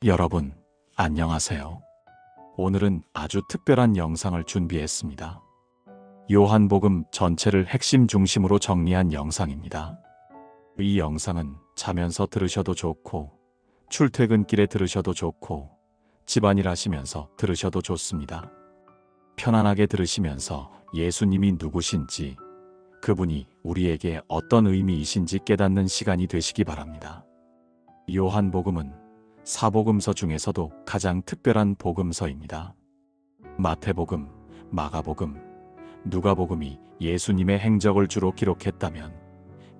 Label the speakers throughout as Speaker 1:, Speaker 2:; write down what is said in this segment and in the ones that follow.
Speaker 1: 여러분, 안녕하세요. 오늘은 아주 특별한 영상을 준비했습니다. 요한복음 전체를 핵심 중심으로 정리한 영상입니다. 이 영상은 자면서 들으셔도 좋고, 출퇴근길에 들으셔도 좋고, 집안일 하시면서 들으셔도 좋습니다. 편안하게 들으시면서 예수님이 누구신지, 그분이 우리에게 어떤 의미이신지 깨닫는 시간이 되시기 바랍니다. 요한복음은 사복음서 중에서도 가장 특별한 복음서입니다. 마태복음, 마가복음, 누가복음이 예수님의 행적을 주로 기록했다면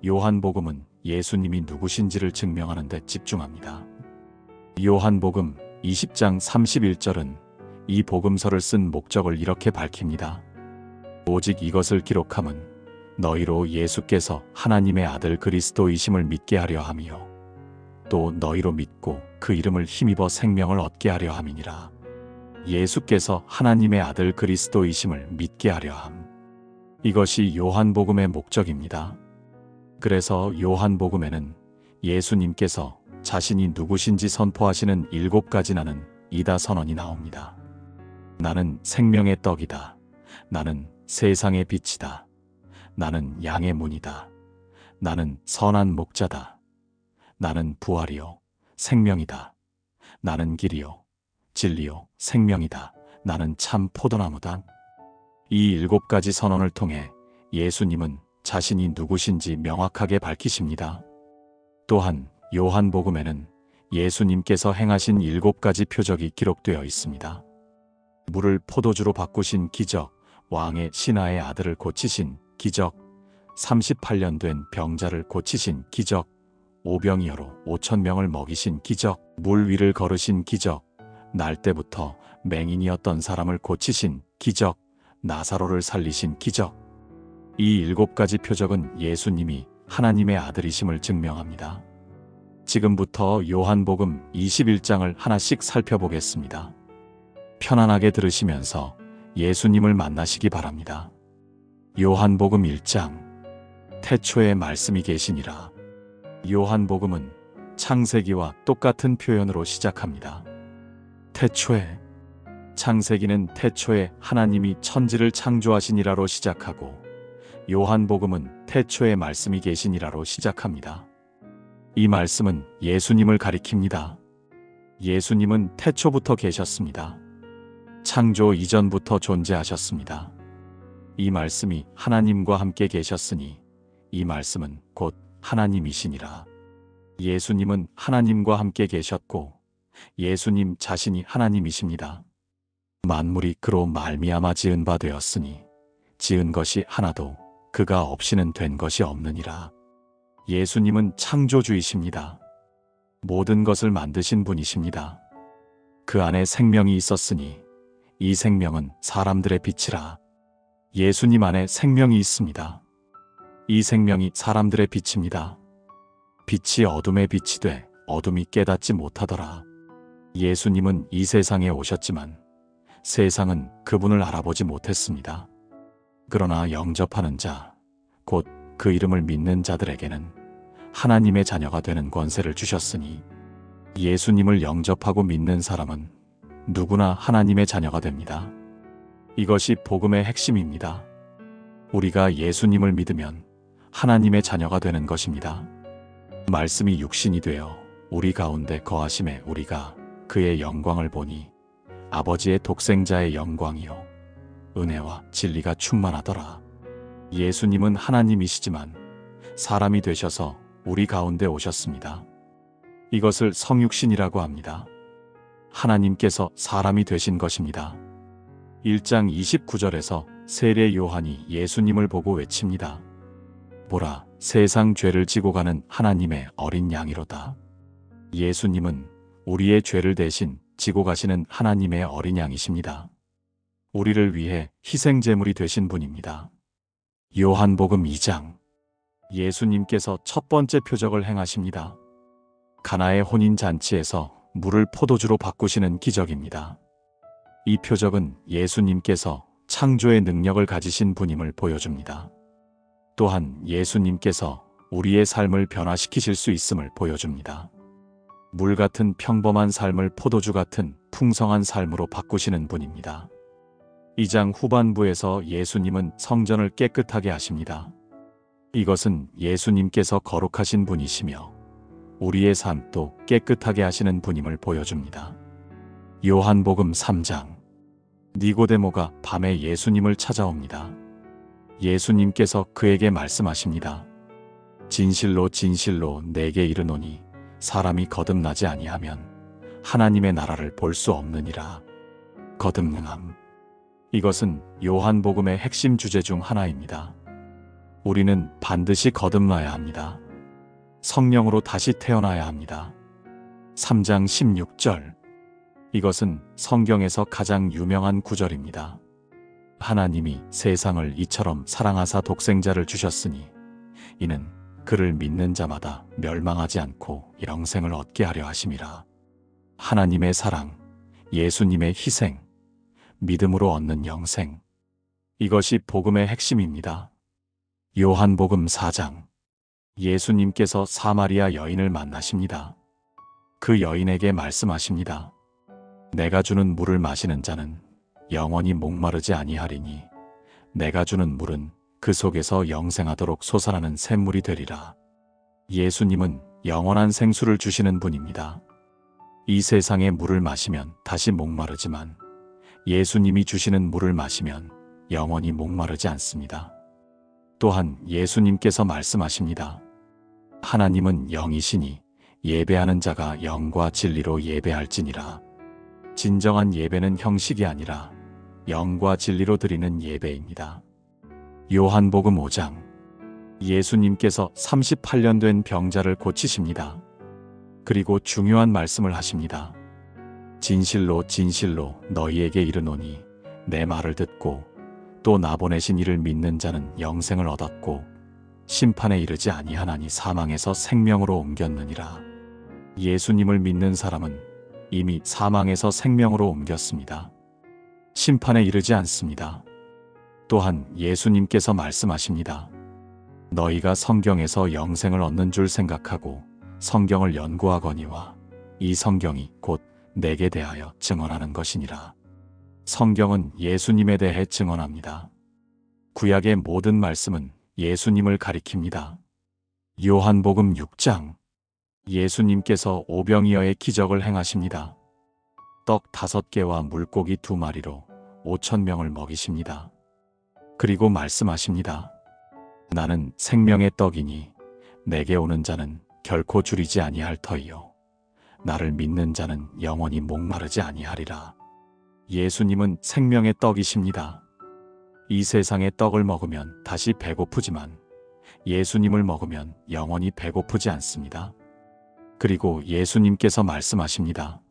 Speaker 1: 요한복음은 예수님이 누구신지를 증명하는 데 집중합니다. 요한복음 20장 31절은 이 복음서를 쓴 목적을 이렇게 밝힙니다. 오직 이것을 기록함은 너희로 예수께서 하나님의 아들 그리스도이심을 믿게 하려 함이요 또 너희로 믿고 그 이름을 힘입어 생명을 얻게 하려 함이니라. 예수께서 하나님의 아들 그리스도이심을 믿게 하려 함. 이것이 요한복음의 목적입니다. 그래서 요한복음에는 예수님께서 자신이 누구신지 선포하시는 7가지 나는 이다 선언이 나옵니다. 나는 생명의 떡이다. 나는 세상의 빛이다. 나는 양의 문이다. 나는 선한 목자다. 나는 부활이요 생명이다. 나는 길이요 진리요 생명이다. 나는 참 포도나무다. 이 7가지 선언을 통해 예수님은 자신이 누구신지 명확하게 밝히십니다. 또한 요한복음에는 예수님께서 행하신 7가지 표적이 기록되어 있습니다. 물을 포도주로 바꾸신 기적, 왕의 신하의 아들을 고치신 기적, 38년 된 병자를 고치신 기적, 오병이어로 5,000명을 먹이신 기적, 물 위를 걸으신 기적, 날 때부터 맹인이었던 사람을 고치신 기적, 나사로를 살리신 기적. 이 7가지 표적은 예수님이 하나님의 아들이심을 증명합니다. 지금부터 요한복음 21장을 하나씩 살펴보겠습니다. 편안하게 들으시면서 예수님을 만나시기 바랍니다. 요한복음 1장 태초에 말씀이 계시니라. 요한복음은 창세기와 똑같은 표현으로 시작합니다. 태초에, 창세기는 태초에 하나님이 천지를 창조하시니라로 시작하고 요한복음은 태초에 말씀이 계시니라로 시작합니다. 이 말씀은 예수님을 가리킵니다. 예수님은 태초부터 계셨습니다. 창조 이전부터 존재하셨습니다. 이 말씀이 하나님과 함께 계셨으니 이 말씀은 곧 하나님이시니라. 예수님은 하나님과 함께 계셨고 예수님 자신이 하나님이십니다. 만물이 그로 말미암아 지은 바 되었으니 지은 것이 하나도 그가 없이는 된 것이 없느니라. 예수님은 창조주이십니다. 모든 것을 만드신 분이십니다. 그 안에 생명이 있었으니 이 생명은 사람들의 빛이라. 예수님 안에 생명이 있습니다. 이 생명이 사람들의 빛입니다. 빛이 어둠에 빛이 돼 어둠이 깨닫지 못하더라. 예수님은 이 세상에 오셨지만 세상은 그분을 알아보지 못했습니다. 그러나 영접하는 자, 곧 그 이름을 믿는 자들에게는 하나님의 자녀가 되는 권세를 주셨으니 예수님을 영접하고 믿는 사람은 누구나 하나님의 자녀가 됩니다. 이것이 복음의 핵심입니다. 우리가 예수님을 믿으면 하나님의 자녀가 되는 것입니다. 말씀이 육신이 되어 우리 가운데 거하심에 우리가 그의 영광을 보니 아버지의 독생자의 영광이요 은혜와 진리가 충만하더라. 예수님은 하나님이시지만 사람이 되셔서 우리 가운데 오셨습니다. 이것을 성육신이라고 합니다. 하나님께서 사람이 되신 것입니다. 1장 29절에서 세례 요한이 예수님을 보고 외칩니다. 보라, 세상 죄를 지고 가는 하나님의 어린 양이로다. 예수님은 우리의 죄를 대신 지고 가시는 하나님의 어린 양이십니다. 우리를 위해 희생제물이 되신 분입니다. 요한복음 2장 예수님께서 첫 번째 표적을 행하십니다. 가나의 혼인잔치에서 물을 포도주로 바꾸시는 기적입니다. 이 표적은 예수님께서 창조의 능력을 가지신 분임을 보여줍니다. 또한 예수님께서 우리의 삶을 변화시키실 수 있음을 보여줍니다. 물 같은 평범한 삶을 포도주 같은 풍성한 삶으로 바꾸시는 분입니다. 2장 후반부에서 예수님은 성전을 깨끗하게 하십니다. 이것은 예수님께서 거룩하신 분이시며 우리의 삶도 깨끗하게 하시는 분임을 보여줍니다. 요한복음 3장. 니고데모가 밤에 예수님을 찾아옵니다. 예수님께서 그에게 말씀하십니다. 진실로 진실로 내게 이르노니 사람이 거듭나지 아니하면 하나님의 나라를 볼 수 없느니라. 거듭남. 이것은 요한복음의 핵심 주제 중 하나입니다. 우리는 반드시 거듭나야 합니다. 성령으로 다시 태어나야 합니다. 3장 16절. 이것은 성경에서 가장 유명한 구절입니다. 하나님이 세상을 이처럼 사랑하사 독생자를 주셨으니 이는 그를 믿는 자마다 멸망하지 않고 영생을 얻게 하려 하심이라. 하나님의 사랑, 예수님의 희생, 믿음으로 얻는 영생. 이것이 복음의 핵심입니다. 요한복음 4장. 예수님께서 사마리아 여인을 만나십니다. 그 여인에게 말씀하십니다. 내가 주는 물을 마시는 자는 영원히 목마르지 아니하리니 내가 주는 물은 그 속에서 영생하도록 솟아나는 샘물이 되리라. 예수님은 영원한 생수를 주시는 분입니다. 이 세상의 물을 마시면 다시 목마르지만 예수님이 주시는 물을 마시면 영원히 목마르지 않습니다. 또한 예수님께서 말씀하십니다. 하나님은 영이시니 예배하는 자가 영과 진리로 예배할지니라. 진정한 예배는 형식이 아니라 영과 진리로 드리는 예배입니다. 요한복음 5장. 예수님께서 38년 된 병자를 고치십니다. 그리고 중요한 말씀을 하십니다. 진실로 진실로 너희에게 이르노니 내 말을 듣고 또 나 보내신 이를 믿는 자는 영생을 얻었고 심판에 이르지 아니하나니 사망에서 생명으로 옮겼느니라. 예수님을 믿는 사람은 이미 사망에서 생명으로 옮겼습니다. 심판에 이르지 않습니다. 또한 예수님께서 말씀하십니다. 너희가 성경에서 영생을 얻는 줄 생각하고 성경을 연구하거니와 이 성경이 곧 내게 대하여 증언하는 것이니라. 성경은 예수님에 대해 증언합니다. 구약의 모든 말씀은 예수님을 가리킵니다. 요한복음 6장. 예수님께서 오병이어의 기적을 행하십니다. 떡 5개와 물고기 2마리로 5,000명을 먹이십니다. 그리고 말씀하십니다. 나는 생명의 떡이니 내게 오는 자는 결코 줄이지 아니할 터이요 나를 믿는 자는 영원히 목마르지 아니하리라. 예수님은 생명의 떡이십니다. 이 세상의 떡을 먹으면 다시 배고프지만 예수님을 먹으면 영원히 배고프지 않습니다. 그리고 예수님께서 말씀하십니다.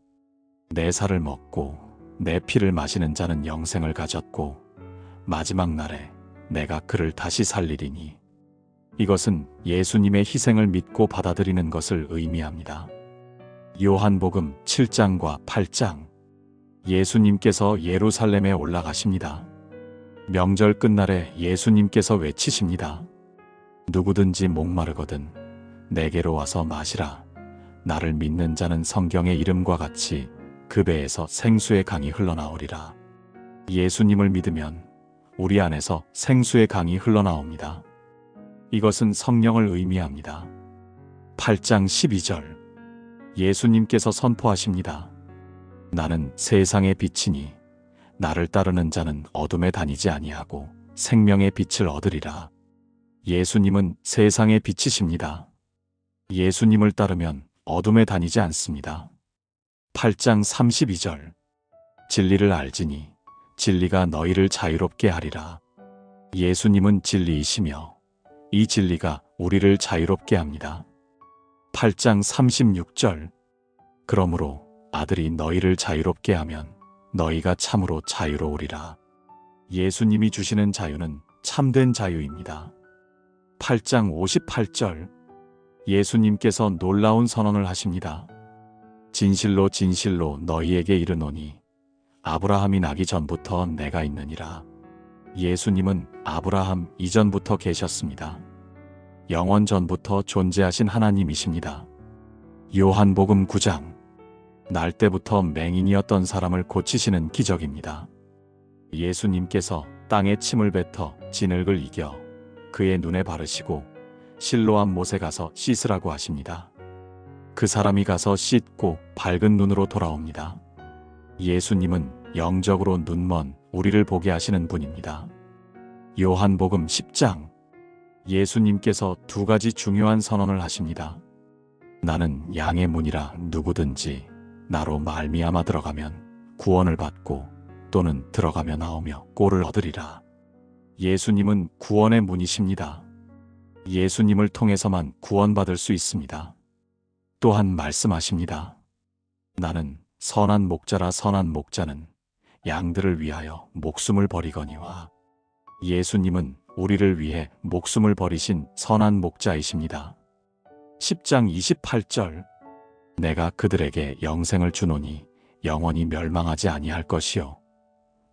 Speaker 1: 내 살을 먹고 내 피를 마시는 자는 영생을 가졌고 마지막 날에 내가 그를 다시 살리리니. 이것은 예수님의 희생을 믿고 받아들이는 것을 의미합니다. 요한복음 7장과 8장. 예수님께서 예루살렘에 올라가십니다. 명절 끝날에 예수님께서 외치십니다. 누구든지 목마르거든 내게로 와서 마시라. 나를 믿는 자는 성경의 이름과 같이 그 배에서 생수의 강이 흘러나오리라. 예수님을 믿으면 우리 안에서 생수의 강이 흘러나옵니다. 이것은 성령을 의미합니다. 8장 12절. 예수님께서 선포하십니다. 나는 세상의 빛이니 나를 따르는 자는 어둠에 다니지 아니하고 생명의 빛을 얻으리라. 예수님은 세상의 빛이십니다. 예수님을 따르면 어둠에 다니지 않습니다. 8장 32절. 진리를 알지니 진리가 너희를 자유롭게 하리라. 예수님은 진리이시며 이 진리가 우리를 자유롭게 합니다. 8장 36절. 그러므로 아들이 너희를 자유롭게 하면 너희가 참으로 자유로우리라. 예수님이 주시는 자유는 참된 자유입니다. 8장 58절. 예수님께서 놀라운 선언을 하십니다. 진실로 진실로 너희에게 이르노니 아브라함이 나기 전부터 내가 있느니라. 예수님은 아브라함 이전부터 계셨습니다. 영원 전부터 존재하신 하나님이십니다. 요한복음 9장. 날 때부터 맹인이었던 사람을 고치시는 기적입니다. 예수님께서 땅에 침을 뱉어 진흙을 이겨 그의 눈에 바르시고 실로암 못에 가서 씻으라고 하십니다. 그 사람이 가서 씻고 밝은 눈으로 돌아옵니다. 예수님은 영적으로 눈먼 우리를 보게 하시는 분입니다. 요한복음 10장. 예수님께서 두 가지 중요한 선언을 하십니다. 나는 양의 문이라 누구든지 나로 말미암아 들어가면 구원을 받고 또는 들어가며 나오며 꼴을 얻으리라. 예수님은 구원의 문이십니다. 예수님을 통해서만 구원받을 수 있습니다. 또한 말씀하십니다. 나는 선한 목자라. 선한 목자는 양들을 위하여 목숨을 버리거니와. 예수님은 우리를 위해 목숨을 버리신 선한 목자이십니다. 10장 28절. 내가 그들에게 영생을 주노니 영원히 멸망하지 아니할 것이요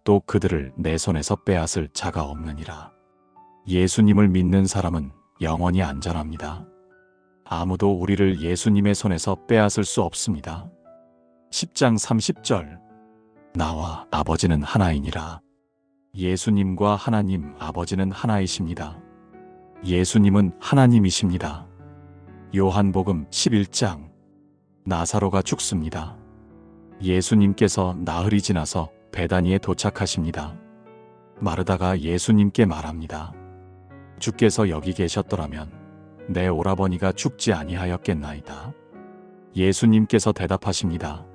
Speaker 1: 또 그들을 내 손에서 빼앗을 자가 없느니라. 예수님을 믿는 사람은 영원히 안전합니다. 아무도 우리를 예수님의 손에서 빼앗을 수 없습니다. 10장 30절. 나와 아버지는 하나이니라. 예수님과 하나님 아버지는 하나이십니다. 예수님은 하나님이십니다. 요한복음 11장. 나사로가 죽습니다. 예수님께서 나흘이 지나서 베다니에 도착하십니다. 마르다가 예수님께 말합니다. 주께서 여기 계셨더라면 내 오라버니가 죽지 아니하였겠나이다. 예수님께서 대답하십니다.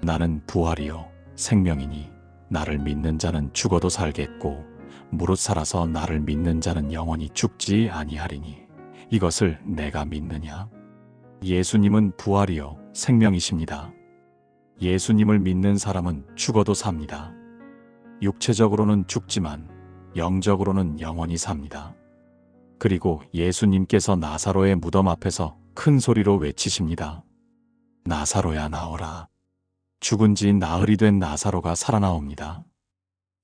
Speaker 1: 나는 부활이요 생명이니 나를 믿는 자는 죽어도 살겠고 무릇 살아서 나를 믿는 자는 영원히 죽지 아니하리니 이것을 내가 믿느냐? 예수님은 부활이요 생명이십니다. 예수님을 믿는 사람은 죽어도 삽니다. 육체적으로는 죽지만 영적으로는 영원히 삽니다. 그리고 예수님께서 나사로의 무덤 앞에서 큰 소리로 외치십니다. 나사로야 나오라. 죽은 지 나흘이 된 나사로가 살아나옵니다.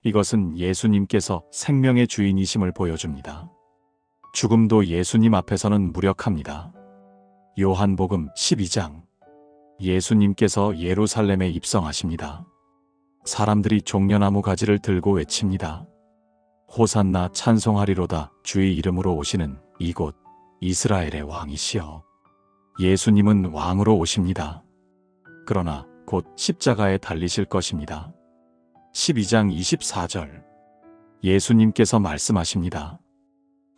Speaker 1: 이것은 예수님께서 생명의 주인이심을 보여줍니다. 죽음도 예수님 앞에서는 무력합니다. 요한복음 12장. 예수님께서 예루살렘에 입성하십니다. 사람들이 종려나무 가지를 들고 외칩니다. 호산나 찬송하리로다. 주의 이름으로 오시는 이곳 이스라엘의 왕이시여. 예수님은 왕으로 오십니다. 그러나 곧 십자가에 달리실 것입니다. 12장 24절. 예수님께서 말씀하십니다.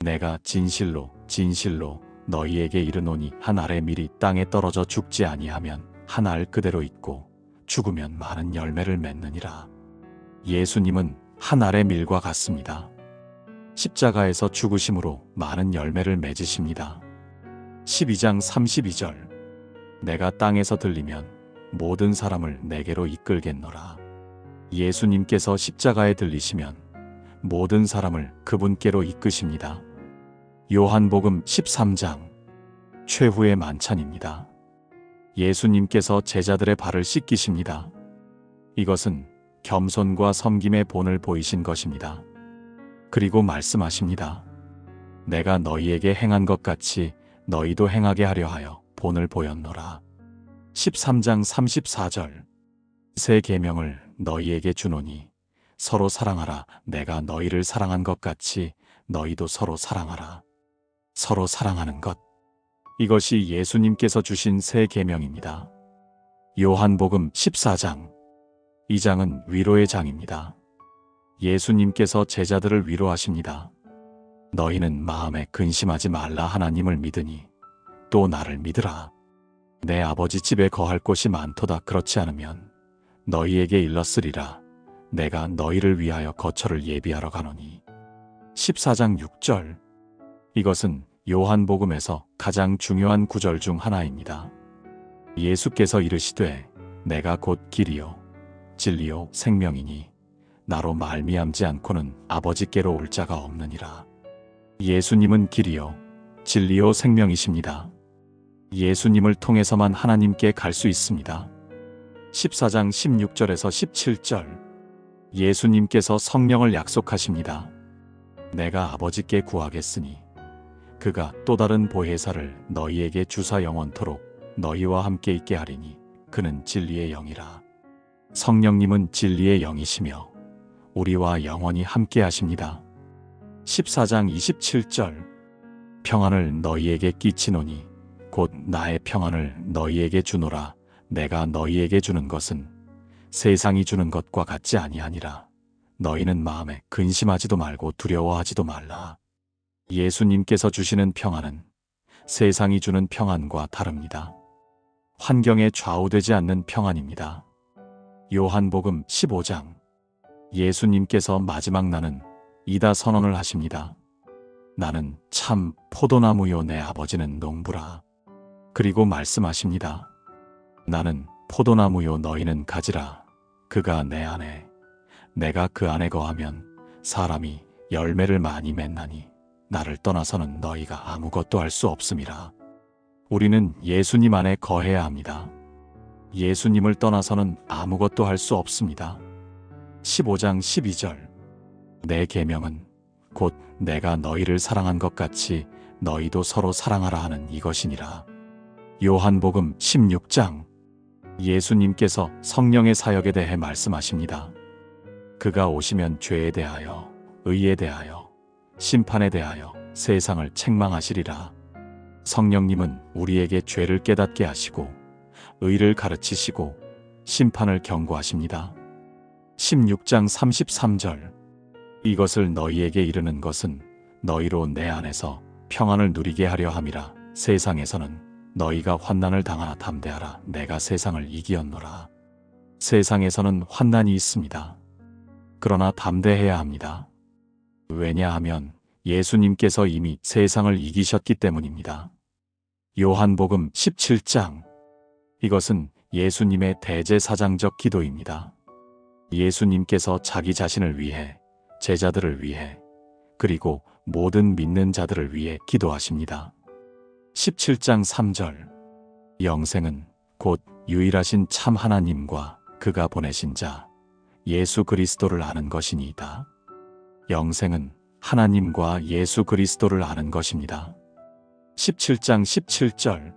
Speaker 1: 내가 진실로 진실로 너희에게 이르노니 한 알의 밀이 땅에 떨어져 죽지 아니하면 한 알 그대로 있고 죽으면 많은 열매를 맺느니라. 예수님은 한 알의 밀과 같습니다. 십자가에서 죽으심으로 많은 열매를 맺으십니다. 12장 32절. 내가 땅에서 들리면 모든 사람을 내게로 이끌겠노라. 예수님께서 십자가에 들리시면 모든 사람을 그분께로 이끄십니다. 요한복음 13장. 최후의 만찬입니다. 예수님께서 제자들의 발을 씻기십니다. 이것은 겸손과 섬김의 본을 보이신 것입니다. 그리고 말씀하십니다. 내가 너희에게 행한 것 같이 너희도 행하게 하려 하여 본을 보였노라. 13장 34절. 새 계명을 너희에게 주노니 서로 사랑하라. 내가 너희를 사랑한 것 같이 너희도 서로 사랑하라. 서로 사랑하는 것. 이것이 예수님께서 주신 새 계명입니다. 요한복음 14장. 이 장은 위로의 장입니다. 예수님께서 제자들을 위로하십니다. 너희는 마음에 근심하지 말라. 하나님을 믿으니 또 나를 믿으라. 내 아버지 집에 거할 곳이 많도다. 그렇지 않으면 너희에게 일렀으리라. 내가 너희를 위하여 거처를 예비하러 가노니. 14장 6절. 이것은 요한복음에서 가장 중요한 구절 중 하나입니다. 예수께서 이르시되 내가 곧 길이요 진리요 생명이니 나로 말미암지 않고는 아버지께로 올 자가 없느니라. 예수님은 길이요 진리요 생명이십니다. 예수님을 통해서만 하나님께 갈 수 있습니다. 14장 16절에서 17절. 예수님께서 성령을 약속하십니다. 내가 아버지께 구하겠으니 그가 또 다른 보혜사를 너희에게 주사 영원토록 너희와 함께 있게 하리니 그는 진리의 영이라. 성령님은 진리의 영이시며 우리와 영원히 함께 하십니다. 14장 27절 평안을 너희에게 끼치노니 곧 나의 평안을 너희에게 주노라. 내가 너희에게 주는 것은 세상이 주는 것과 같지 아니하니라. 너희는 마음에 근심하지도 말고 두려워하지도 말라. 예수님께서 주시는 평안은 세상이 주는 평안과 다릅니다. 환경에 좌우되지 않는 평안입니다. 요한복음 15장 예수님께서 마지막 나는 이다 선언을 하십니다. 나는 참 포도나무요 내 아버지는 농부라. 그리고 말씀하십니다. 나는 포도나무요 너희는 가지라. 그가 내 안에 내가 그 안에 거하면 사람이 열매를 많이 맺나니 나를 떠나서는 너희가 아무것도 할 수 없음이라. 우리는 예수님 안에 거해야 합니다. 예수님을 떠나서는 아무것도 할 수 없습니다. 15장 12절 내 계명은 곧 내가 너희를 사랑한 것 같이 너희도 서로 사랑하라 하는 이것이니라. 요한복음 16장 예수님께서 성령의 사역에 대해 말씀하십니다. 그가 오시면 죄에 대하여, 의에 대하여, 심판에 대하여 세상을 책망하시리라. 성령님은 우리에게 죄를 깨닫게 하시고 의를 가르치시고 심판을 경고하십니다. 16장 33절 이것을 너희에게 이르는 것은 너희로 내 안에서 평안을 누리게 하려 함이라. 세상에서는 너희가 환난을 당하나 담대하라. 내가 세상을 이기었노라. 세상에서는 환난이 있습니다. 그러나 담대해야 합니다. 왜냐하면 예수님께서 이미 세상을 이기셨기 때문입니다. 요한복음 17장 이것은 예수님의 대제사장적 기도입니다. 예수님께서 자기 자신을 위해, 제자들을 위해, 그리고 모든 믿는 자들을 위해 기도하십니다. 17장 3절 영생은 곧 유일하신 참 하나님과 그가 보내신 자 예수 그리스도를 아는 것이니이다. 영생은 하나님과 예수 그리스도를 아는 것입니다. 17장 17절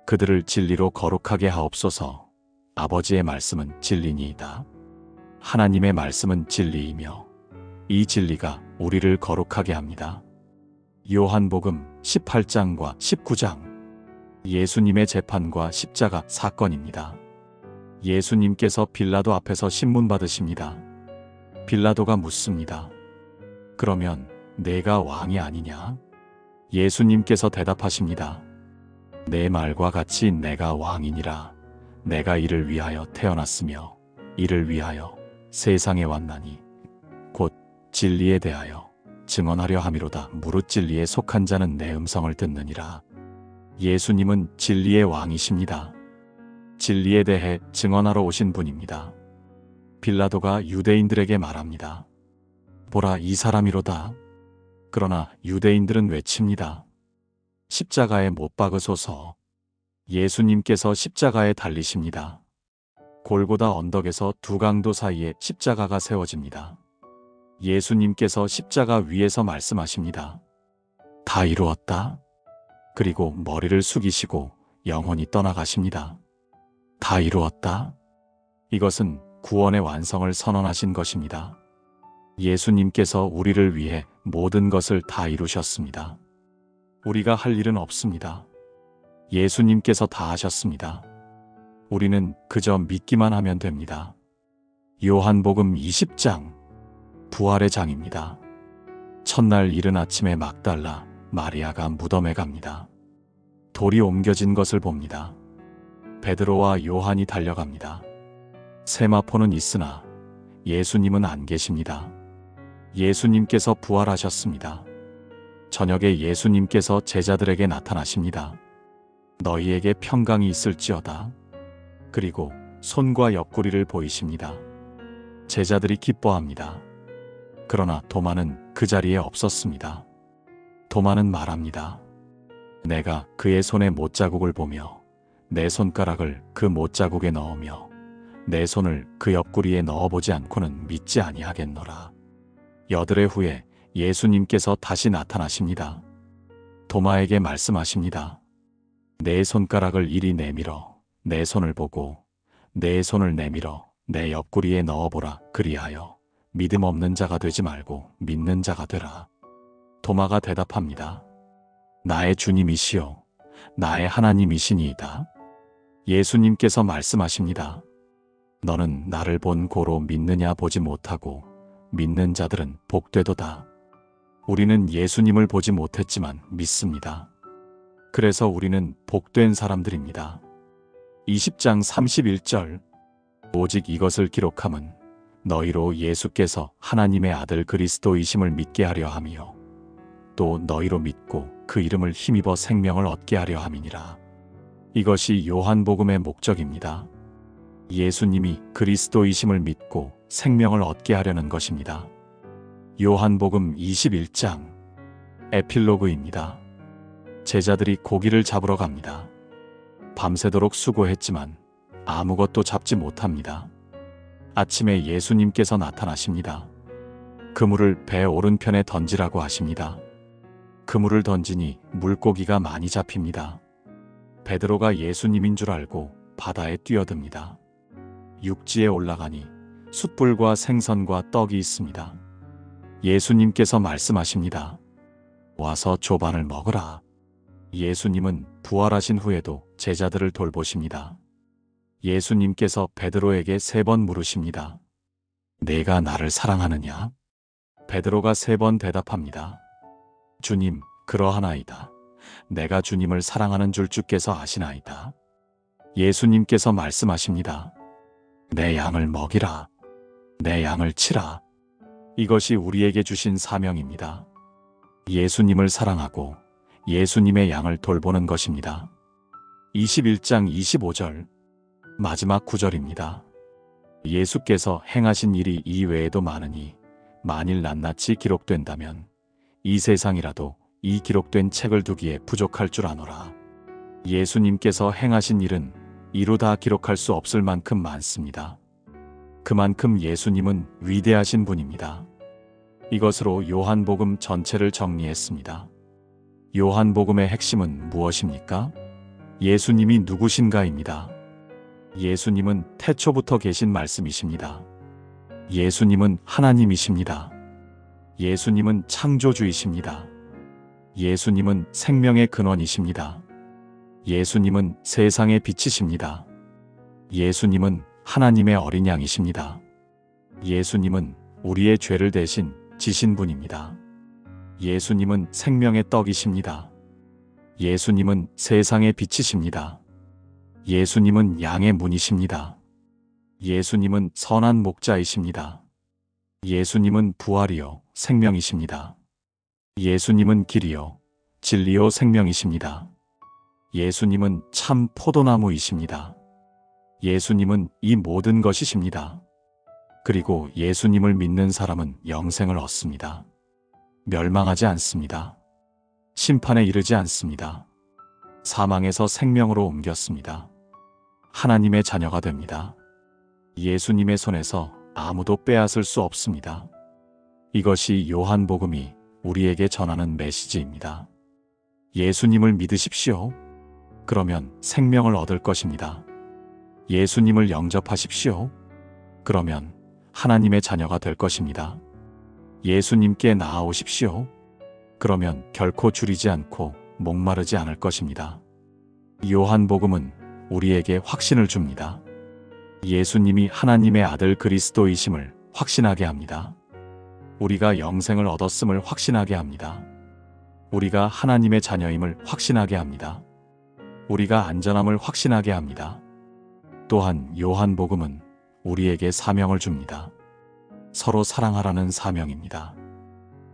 Speaker 1: 그들을 진리로 거룩하게 하옵소서. 아버지의 말씀은 진리니이다. 하나님의 말씀은 진리이며 이 진리가 우리를 거룩하게 합니다. 요한복음 18장과 19장 예수님의 재판과 십자가 사건입니다. 예수님께서 빌라도 앞에서 신문 받으십니다. 빌라도가 묻습니다. 그러면 내가 왕이 아니냐? 예수님께서 대답하십니다. 내 말과 같이 내가 왕이니라. 내가 이를 위하여 태어났으며 이를 위하여 세상에 왔나니 곧 진리에 대하여 증언하려 함이로다. 무릇 진리에 속한 자는 내 음성을 듣느니라. 예수님은 진리의 왕이십니다. 진리에 대해 증언하러 오신 분입니다. 빌라도가 유대인들에게 말합니다. 보라 이 사람이로다. 그러나 유대인들은 외칩니다. 십자가에 못 박으소서. 예수님께서 십자가에 달리십니다. 골고다 언덕에서 두 강도 사이에 십자가가 세워집니다. 예수님께서 십자가 위에서 말씀하십니다. 다 이루었다. 그리고 머리를 숙이시고 영원히 떠나가십니다. 다 이루었다. 이것은 구원의 완성을 선언하신 것입니다. 예수님께서 우리를 위해 모든 것을 다 이루셨습니다. 우리가 할 일은 없습니다. 예수님께서 다 하셨습니다. 우리는 그저 믿기만 하면 됩니다. 요한복음 20장 부활의 장입니다. 첫날 이른 아침에 막달라 마리아가 무덤에 갑니다. 돌이 옮겨진 것을 봅니다. 베드로와 요한이 달려갑니다. 세마포는 있으나 예수님은 안 계십니다. 예수님께서 부활하셨습니다. 저녁에 예수님께서 제자들에게 나타나십니다. 너희에게 평강이 있을지어다. 그리고 손과 옆구리를 보이십니다. 제자들이 기뻐합니다. 그러나 도마는 그 자리에 없었습니다. 도마는 말합니다. 내가 그의 손에 못자국을 보며 내 손가락을 그 못자국에 넣으며 내 손을 그 옆구리에 넣어보지 않고는 믿지 아니하겠노라. 여드레 후에 예수님께서 다시 나타나십니다. 도마에게 말씀하십니다. 내 손가락을 이리 내밀어 내 손을 보고 내 손을 내밀어 내 옆구리에 넣어보라. 그리하여 믿음 없는 자가 되지 말고 믿는 자가 되라. 도마가 대답합니다. 나의 주님이시여 나의 하나님이시니이다. 예수님께서 말씀하십니다. 너는 나를 본 고로 믿느냐? 보지 못하고 믿는 자들은 복되도다. 우리는 예수님을 보지 못했지만 믿습니다. 그래서 우리는 복된 사람들입니다. 20장 31절 오직 이것을 기록함은 너희로 예수께서 하나님의 아들 그리스도이심을 믿게 하려 함이요 또 너희로 믿고 그 이름을 힘입어 생명을 얻게 하려 함이니라. 이것이 요한복음의 목적입니다. 예수님이 그리스도이심을 믿고 생명을 얻게 하려는 것입니다. 요한복음 21장 에필로그입니다. 제자들이 고기를 잡으러 갑니다. 밤새도록 수고했지만 아무것도 잡지 못합니다. 아침에 예수님께서 나타나십니다. 그물을 배 오른편에 던지라고 하십니다. 그물을 던지니 물고기가 많이 잡힙니다. 베드로가 예수님인 줄 알고 바다에 뛰어듭니다. 육지에 올라가니 숯불과 생선과 떡이 있습니다. 예수님께서 말씀하십니다. 와서 조반을 먹으라. 예수님은 부활하신 후에도 제자들을 돌보십니다. 예수님께서 베드로에게 3번 물으십니다. 내가 나를 사랑하느냐? 베드로가 3번 대답합니다. 주님, 그러하나이다. 내가 주님을 사랑하는 줄 주께서 아시나이다. 예수님께서 말씀하십니다. 내 양을 먹이라. 내 양을 치라. 이것이 우리에게 주신 사명입니다. 예수님을 사랑하고 예수님의 양을 돌보는 것입니다. 21장 25절 마지막 구절입니다. 예수께서 행하신 일이 이 외에도 많으니 만일 낱낱이 기록된다면 이 세상이라도 이 기록된 책을 두기에 부족할 줄 아노라. 예수님께서 행하신 일은 이루 다 기록할 수 없을 만큼 많습니다. 그만큼 예수님은 위대하신 분입니다. 이것으로 요한복음 전체를 정리했습니다. 요한복음의 핵심은 무엇입니까? 예수님이 누구신가입니다. 예수님은 태초부터 계신 말씀이십니다. 예수님은 하나님이십니다. 예수님은 창조주이십니다. 예수님은 생명의 근원이십니다. 예수님은 세상의 빛이십니다. 예수님은 하나님의 어린 양이십니다. 예수님은 우리의 죄를 대신 지신 분입니다. 예수님은 생명의 떡이십니다. 예수님은 세상의 빛이십니다. 예수님은 양의 문이십니다. 예수님은 선한 목자이십니다. 예수님은 부활이요 생명이십니다. 예수님은 길이요 진리요 생명이십니다. 예수님은 참 포도나무이십니다. 예수님은 이 모든 것이십니다. 그리고 예수님을 믿는 사람은 영생을 얻습니다. 멸망하지 않습니다. 심판에 이르지 않습니다. 사망에서 생명으로 옮겼습니다. 하나님의 자녀가 됩니다. 예수님의 손에서 아무도 빼앗을 수 없습니다. 이것이 요한복음이 우리에게 전하는 메시지입니다. 예수님을 믿으십시오. 그러면 생명을 얻을 것입니다. 예수님을 영접하십시오. 그러면 하나님의 자녀가 될 것입니다. 예수님께 나아오십시오. 그러면 결코 줄이지 않고 목마르지 않을 것입니다. 요한복음은 우리에게 확신을 줍니다. 예수님이 하나님의 아들 그리스도이심을 확신하게 합니다. 우리가 영생을 얻었음을 확신하게 합니다. 우리가 하나님의 자녀임을 확신하게 합니다. 우리가 안전함을 확신하게 합니다. 또한 요한복음은 우리에게 사명을 줍니다. 서로 사랑하라는 사명입니다.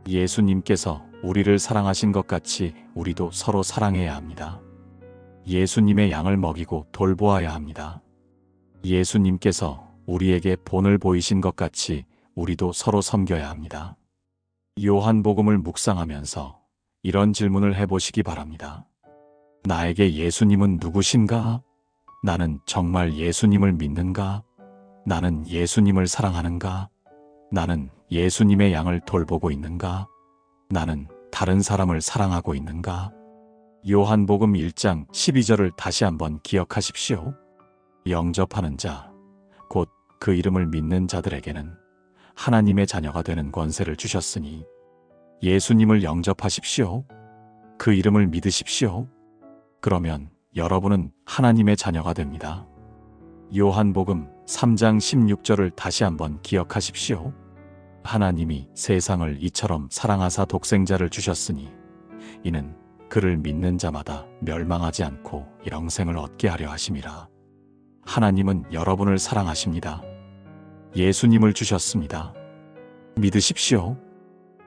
Speaker 1: 예수님께서 우리를 사랑하신 것 같이 우리도 서로 사랑해야 합니다. 예수님의 양을 먹이고 돌보아야 합니다. 예수님께서 우리에게 본을 보이신 것 같이 우리도 서로 섬겨야 합니다. 요한복음을 묵상하면서 이런 질문을 해보시기 바랍니다. 나에게 예수님은 누구신가? 나는 정말 예수님을 믿는가? 나는 예수님을 사랑하는가? 나는 예수님의 양을 돌보고 있는가? 나는 다른 사람을 사랑하고 있는가? 요한복음 1장 12절을 다시 한번 기억하십시오. 영접하는 자, 곧 그 이름을 믿는 자들에게는 하나님의 자녀가 되는 권세를 주셨으니 예수님을 영접하십시오. 그 이름을 믿으십시오. 그러면 여러분은 하나님의 자녀가 됩니다. 요한복음 3장 16절을 다시 한번 기억하십시오. 하나님이 세상을 이처럼 사랑하사 독생자를 주셨으니 이는 그를 믿는 자마다 멸망하지 않고 영생을 얻게 하려 하심이라. 하나님은 여러분을 사랑하십니다. 예수님을 주셨습니다. 믿으십시오.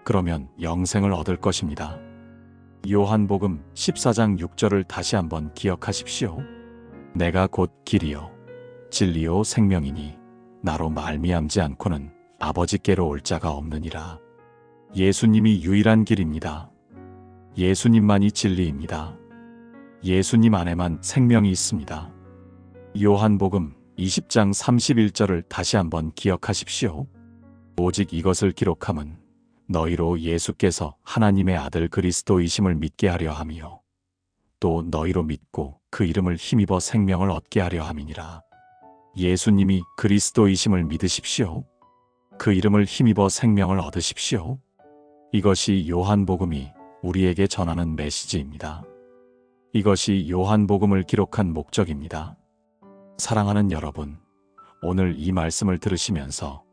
Speaker 1: 그러면 영생을 얻을 것입니다. 요한복음 14장 6절을 다시 한번 기억하십시오. 내가 곧 길이요 진리요 생명이니 나로 말미암지 않고는 아버지께로 올 자가 없느니라. 예수님이 유일한 길입니다. 예수님만이 진리입니다. 예수님 안에만 생명이 있습니다. 요한복음 20장 31절을 다시 한번 기억하십시오. 오직 이것을 기록함은 너희로 예수께서 하나님의 아들 그리스도이심을 믿게 하려 함이요 또 너희로 믿고 그 이름을 힘입어 생명을 얻게 하려 함이니라. 예수님이 그리스도이심을 믿으십시오. 그 이름을 힘입어 생명을 얻으십시오. 이것이 요한복음이 우리에게 전하는 메시지입니다. 이것이 요한복음을 기록한 목적입니다. 사랑하는 여러분, 오늘 이 말씀을 들으시면서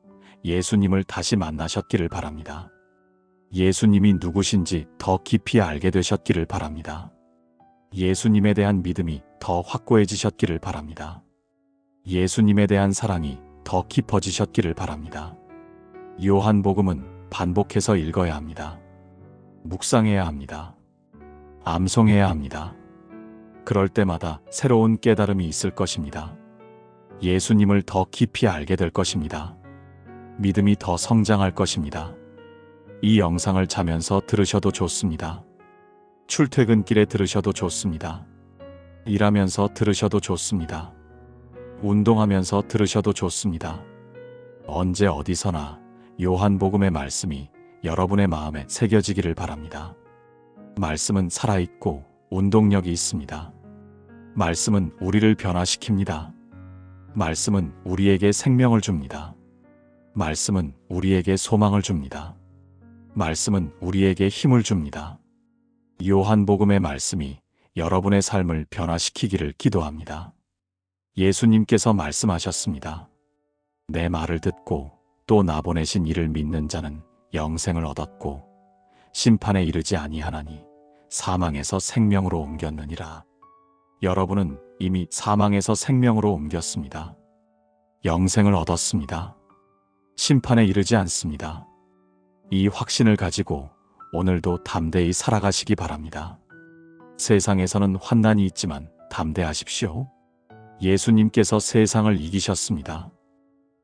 Speaker 1: 예수님을 다시 만나셨기를 바랍니다. 예수님이 누구신지 더 깊이 알게 되셨기를 바랍니다. 예수님에 대한 믿음이 더 확고해지셨기를 바랍니다. 예수님에 대한 사랑이 더 깊어지셨기를 바랍니다. 요한복음은 반복해서 읽어야 합니다. 묵상해야 합니다. 암송해야 합니다. 그럴 때마다 새로운 깨달음이 있을 것입니다. 예수님을 더 깊이 알게 될 것입니다. 믿음이 더 성장할 것입니다. 이 영상을 자면서 들으셔도 좋습니다. 출퇴근길에 들으셔도 좋습니다. 일하면서 들으셔도 좋습니다. 운동하면서 들으셔도 좋습니다. 언제 어디서나 요한복음의 말씀이 여러분의 마음에 새겨지기를 바랍니다. 말씀은 살아있고 운동력이 있습니다. 말씀은 우리를 변화시킵니다. 말씀은 우리에게 생명을 줍니다. 말씀은 우리에게 소망을 줍니다. 말씀은 우리에게 힘을 줍니다. 요한복음의 말씀이 여러분의 삶을 변화시키기를 기도합니다. 예수님께서 말씀하셨습니다. 내 말을 듣고 또 나 보내신 이를 믿는 자는 영생을 얻었고 심판에 이르지 아니하나니 사망에서 생명으로 옮겼느니라. 여러분은 이미 사망에서 생명으로 옮겼습니다. 영생을 얻었습니다. 심판에 이르지 않습니다. 이 확신을 가지고 오늘도 담대히 살아가시기 바랍니다. 세상에서는 환난이 있지만 담대하십시오. 예수님께서 세상을 이기셨습니다.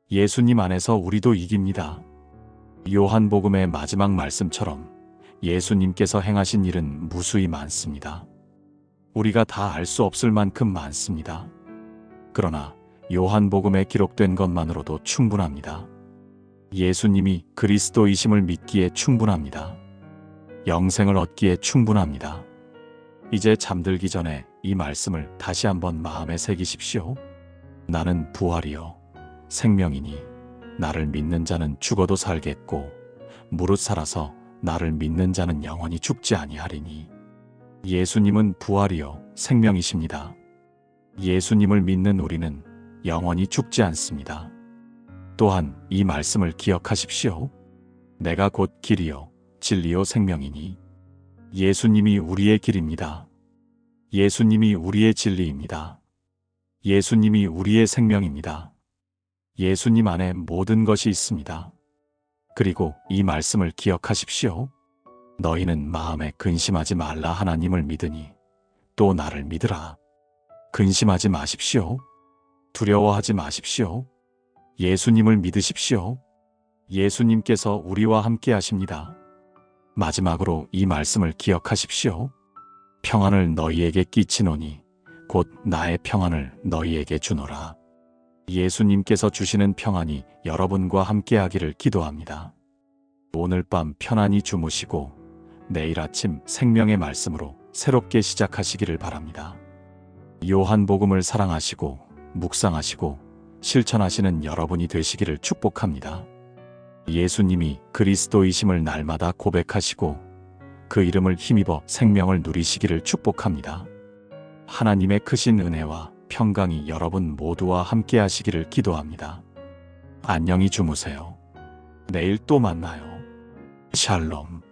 Speaker 1: 예수님 안에서 우리도 이깁니다. 요한복음의 마지막 말씀처럼 예수님께서 행하신 일은 무수히 많습니다. 우리가 다 알 수 없을 만큼 많습니다. 그러나 요한복음에 기록된 것만으로도 충분합니다. 예수님이 그리스도이심을 믿기에 충분합니다. 영생을 얻기에 충분합니다. 이제 잠들기 전에 이 말씀을 다시 한번 마음에 새기십시오. 나는 부활이요 생명이니 나를 믿는 자는 죽어도 살겠고 무릇 살아서 나를 믿는 자는 영원히 죽지 아니하리니. 예수님은 부활이요 생명이십니다. 예수님을 믿는 우리는 영원히 죽지 않습니다. 또한 이 말씀을 기억하십시오. 내가 곧 길이요 진리요 생명이니. 예수님이 우리의 길입니다. 예수님이 우리의 진리입니다. 예수님이 우리의 생명입니다. 예수님 안에 모든 것이 있습니다. 그리고 이 말씀을 기억하십시오. 너희는 마음에 근심하지 말라 하나님을 믿으니 또 나를 믿으라. 근심하지 마십시오. 두려워하지 마십시오. 예수님을 믿으십시오. 예수님께서 우리와 함께 하십니다. 마지막으로 이 말씀을 기억하십시오. 평안을 너희에게 끼치노니 곧 나의 평안을 너희에게 주노라. 예수님께서 주시는 평안이 여러분과 함께 하기를 기도합니다. 오늘 밤 편안히 주무시고 내일 아침 생명의 말씀으로 새롭게 시작하시기를 바랍니다. 요한복음을 사랑하시고 묵상하시고 실천하시는 여러분이 되시기를 축복합니다. 예수님이 그리스도이심을 날마다 고백하시고 그 이름을 힘입어 생명을 누리시기를 축복합니다. 하나님의 크신 은혜와 평강이 여러분 모두와 함께 하시기를 기도합니다. 안녕히 주무세요. 내일 또 만나요. 샬롬.